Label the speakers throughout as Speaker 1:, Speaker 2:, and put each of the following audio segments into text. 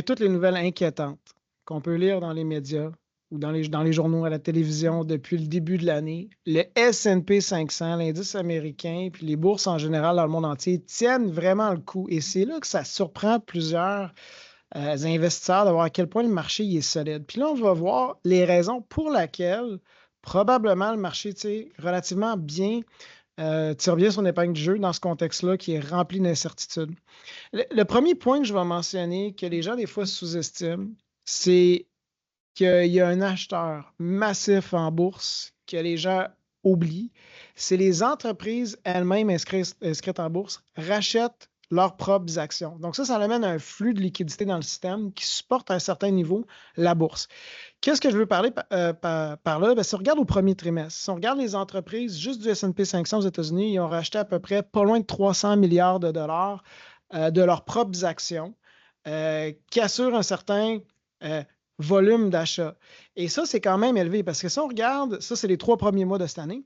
Speaker 1: malgré toutes les nouvelles inquiétantes qu'on peut lire dans les médias ou dans les journaux, à la télévision depuis le début de l'année, le S&P 500, l'indice américain, puis les bourses en général dans le monde entier tiennent vraiment le coup. Et c'est là que ça surprend plusieurs investisseurs de voir à quel point le marché il est solide. Puis là, on va voir les raisons pour lesquelles probablement le marché est relativement bien tire bien son épingle du jeu dans ce contexte-là qui est rempli d'incertitudes. Le premier point que je vais mentionner, que les gens des fois sous-estiment, c'est qu'il y a un acheteur massif en bourse que les gens oublient. C'est les entreprises elles-mêmes inscrites en bourse rachètent leurs propres actions. Donc ça amène un flux de liquidité dans le système qui supporte à un certain niveau la bourse. Qu'est-ce que je veux parler par là? Ben, si on regarde au premier trimestre, si on regarde les entreprises juste du S&P 500 aux États-Unis, ils ont racheté à peu près pas loin de 300 milliards de dollars de leurs propres actions qui assurent un certain volume d'achat. Et ça, c'est quand même élevé parce que si on regarde, ça, c'est les 3 premiers mois de cette année.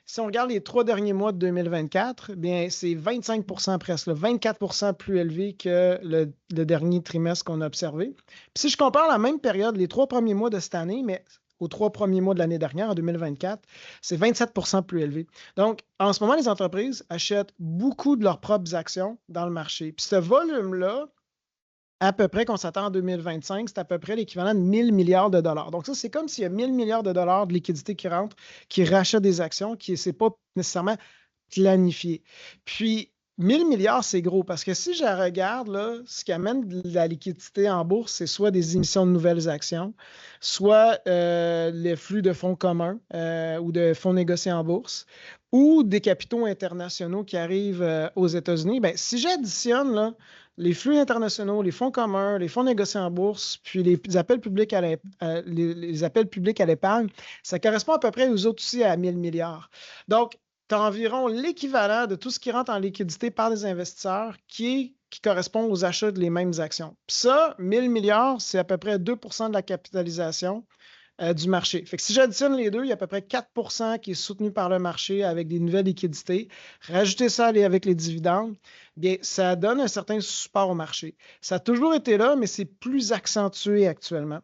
Speaker 1: Si on regarde les 3 derniers mois de 2024, bien, c'est 25 presque, 24 plus élevé que le dernier trimestre qu'on a observé. Puis si je compare la même période, les 3 premiers mois de cette année, mais aux 3 premiers mois de l'année dernière, en 2024, c'est 27 plus élevé. Donc, en ce moment, les entreprises achètent beaucoup de leurs propres actions dans le marché. Puis ce volume-là, à peu près qu'on s'attend en 2025, c'est à peu près l'équivalent de 1000 milliards de dollars. Donc ça, c'est comme s'il y a 1000 milliards de dollars de liquidités qui rentrent, qui rachètent des actions, qui n'est pas nécessairement planifié. Puis, 1000 milliards, c'est gros parce que si je regarde, là, ce qui amène de la liquidité en bourse, c'est soit des émissions de nouvelles actions, soit les flux de fonds communs ou de fonds négociés en bourse, ou des capitaux internationaux qui arrivent aux États-Unis. Bien, si j'additionne là, les flux internationaux, les fonds communs, les fonds négociés en bourse, puis les appels publics les appels publics à l'épargne, ça correspond à peu près aux autres aussi à 1000 milliards. Donc, tu as environ l'équivalent de tout ce qui rentre en liquidité par les investisseurs qui correspond aux achats de les mêmes actions. Puis ça, 1000 milliards, c'est à peu près 2 de la capitalisation du marché. Fait que si j'additionne les deux, il y a à peu près 4 qui est soutenu par le marché avec des nouvelles liquidités. Rajouter ça avec les dividendes, bien, ça donne un certain support au marché. Ça a toujours été là, mais c'est plus accentué actuellement.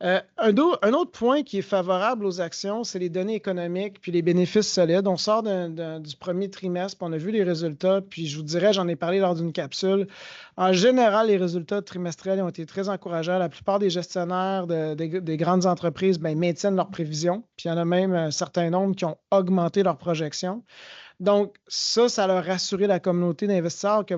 Speaker 1: Un autre point qui est favorable aux actions, c'est les données économiques puis les bénéfices solides. On sort du premier trimestre, puis on a vu les résultats, puis je vous dirais, j'en ai parlé lors d'une capsule. En général, les résultats trimestriels ont été très encourageants. La plupart des gestionnaires des grandes entreprises maintiennent leurs prévisions, puis il y en a même un certain nombre qui ont augmenté leurs projections. Donc, ça leur a rassuré la communauté d'investisseurs de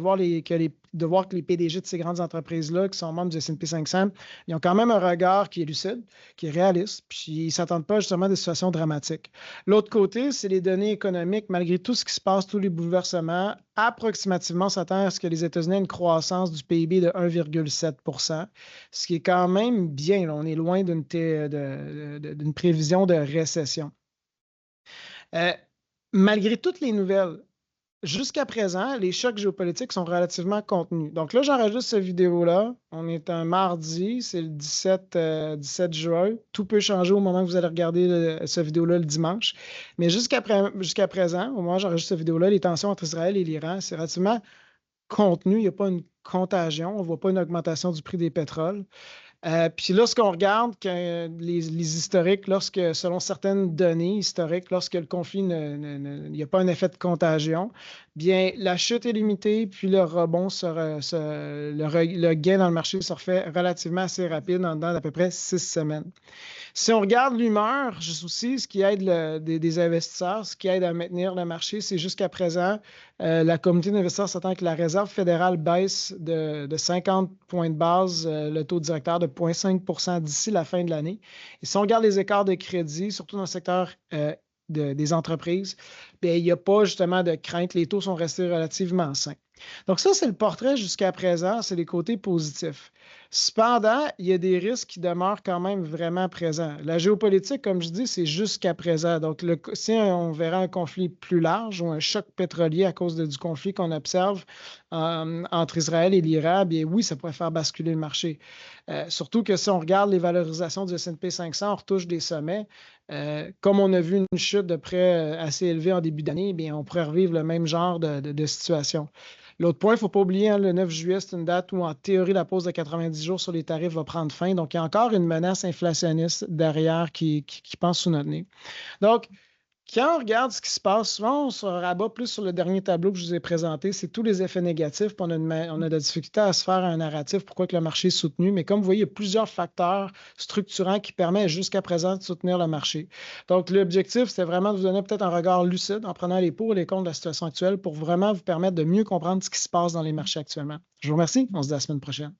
Speaker 1: voir que les PDG de ces grandes entreprises-là, qui sont membres du S&P 500, ils ont quand même un regard qui est lucide, qui est réaliste, puis ils ne s'attendent pas justement à des situations dramatiques. L'autre côté, c'est les données économiques. Malgré tout ce qui se passe, tous les bouleversements, approximativement, on s'attend à ce que les États-Unis aient une croissance du PIB de 1,7 ce qui est quand même bien. Là, on est loin d'une prévision de récession. Malgré toutes les nouvelles, jusqu'à présent, les chocs géopolitiques sont relativement contenus. Donc là, j'enregistre cette vidéo-là. On est un mardi, c'est le 17 juin. Tout peut changer au moment que vous allez regarder cette vidéo-là le dimanche. Mais jusqu'à présent, au moment où j'enregistre cette vidéo-là, les tensions entre Israël et l'Iran, c'est relativement contenu. Il n'y a pas une contagion. On ne voit pas une augmentation du prix des pétroles. Puis lorsqu'on regarde que les historiques, selon certaines données historiques, lorsque le conflit, il n'y a pas un effet de contagion, bien, la chute est limitée, puis le rebond, le gain dans le marché se refait relativement assez rapide dans d'à peu près 6 semaines. Si on regarde l'humeur, juste aussi, ce qui aide des investisseurs, ce qui aide à maintenir le marché, c'est jusqu'à présent, la communauté d'investisseurs s'attend que la Réserve fédérale baisse de 50 points de base le taux directeur de 0,5 d'ici la fin de l'année. Et si on regarde les écarts de crédit, surtout dans le secteur des entreprises, bien, il n'y a pas justement de crainte. Les taux sont restés relativement sains. Donc ça, c'est le portrait jusqu'à présent, c'est les côtés positifs. Cependant, il y a des risques qui demeurent quand même vraiment présents. La géopolitique, comme je dis, c'est jusqu'à présent. Donc, si on verra un conflit plus large ou un choc pétrolier à cause du conflit qu'on observe entre Israël et l'Iran, bien oui, ça pourrait faire basculer le marché. Surtout que si on regarde les valorisations du S&P 500, on retouche des sommets. Comme on a vu une chute de près assez élevée en début d'année, bien, on pourrait revivre le même genre de situation. L'autre point, il ne faut pas oublier, hein, le 9 juillet, c'est une date où, en théorie, la pause de 90 jours sur les tarifs va prendre fin. Donc, il y a encore une menace inflationniste derrière qui pense sous notre nez. Donc, quand on regarde ce qui se passe, souvent, on se rabat plus sur le dernier tableau que je vous ai présenté. C'est tous les effets négatifs. Puis on a de la difficulté à se faire un narratif pourquoi que le marché est soutenu. Mais comme vous voyez, il y a plusieurs facteurs structurants qui permettent jusqu'à présent de soutenir le marché. Donc, l'objectif, c'est vraiment de vous donner peut-être un regard lucide en prenant les pour et les contre de la situation actuelle pour vraiment vous permettre de mieux comprendre ce qui se passe dans les marchés actuellement. Je vous remercie. On se dit à la semaine prochaine.